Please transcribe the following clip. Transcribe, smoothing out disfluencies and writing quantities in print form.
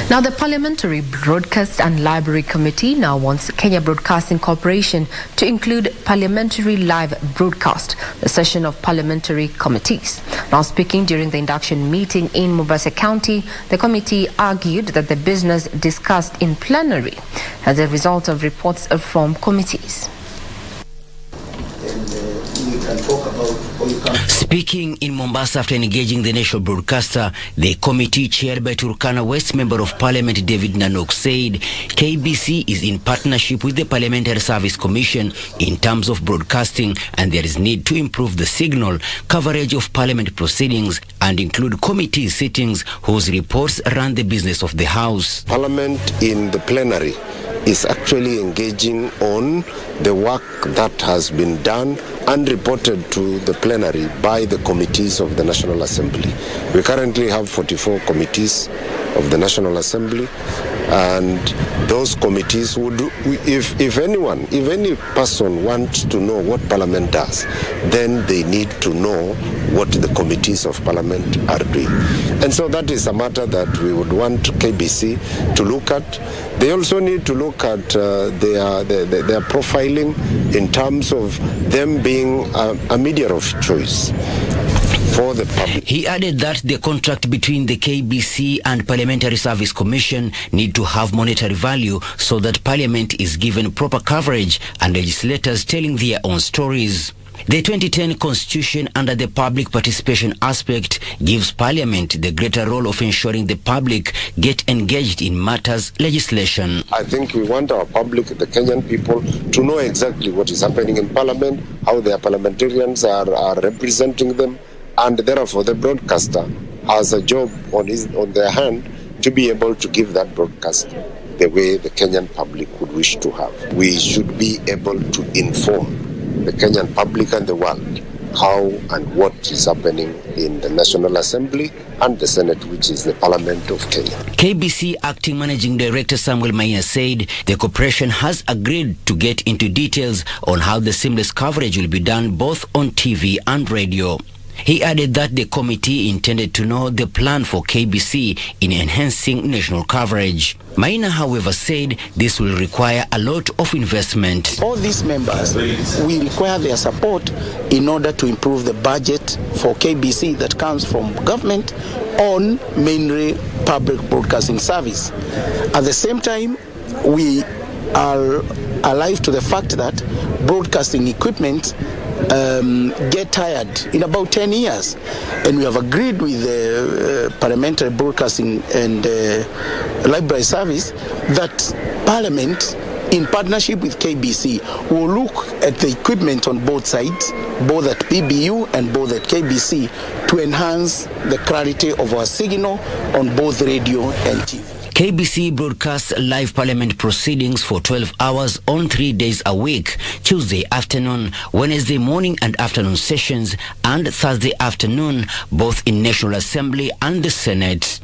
Now, the Parliamentary Broadcast and Library Committee now wants Kenya Broadcasting Corporation to include parliamentary live broadcast, the session of parliamentary committees. Now, speaking during the induction meeting in Mombasa County, the committee argued that the business discussed in plenary as a result of reports from committees. Speaking in Mombasa after engaging the national broadcaster, the committee chaired by Turkana West Member of Parliament David Nanok said KBC is in partnership with the Parliamentary Service Commission in terms of broadcasting, and there is need to improve the signal coverage of Parliament proceedings and include committee sittings whose reports run the business of the House. Parliament in the plenary is actually engaging on the work that has been done and reported to the plenary by the committees of the National Assembly. We currently have 44 committees of the National Assembly, and those committees would, if any person wants to know what Parliament does, then they need to know what the committees of Parliament are doing. And so that is a matter that we would want KBC to look at. They also need to look at their profiling in terms of them being a media of choice for the public. He added that the contract between the KBC and Parliamentary Service Commission need to have monetary value so that Parliament is given proper coverage and legislators telling their own stories. The 2010 Constitution, under the public participation aspect, gives Parliament the greater role of ensuring the public get engaged in matters legislation. I think we want our public, the Kenyan people, to know exactly what is happening in Parliament, how their parliamentarians are representing them, and therefore the broadcaster has a job on their hand to be able to give that broadcast the way the Kenyan public would wish to have. We should be able to inform the Kenyan public and the world how and what is happening in the National Assembly and the Senate, which is the Parliament of Kenya. KBC Acting Managing Director Samuel Maina said the corporation has agreed to get into details on how the seamless coverage will be done both on TV and radio. He added that the committee intended to know the plan for KBC in enhancing national coverage. Maina, however, said this will require a lot of investment. All these members, we require their support in order to improve the budget for KBC that comes from government on mainly public broadcasting service. At the same time, we are alive to the fact that broadcasting equipment get tired in about 10 years, and we have agreed with the Parliamentary Broadcasting and Library Service that Parliament, in partnership with KBC, will look at the equipment on both sides, both at PBU and both at KBC, to enhance the clarity of our signal on both radio and TV. KBC broadcasts live Parliament proceedings for 12 hours on 3 days a week: Tuesday afternoon, Wednesday morning and afternoon sessions, and Thursday afternoon, both in National Assembly and the Senate.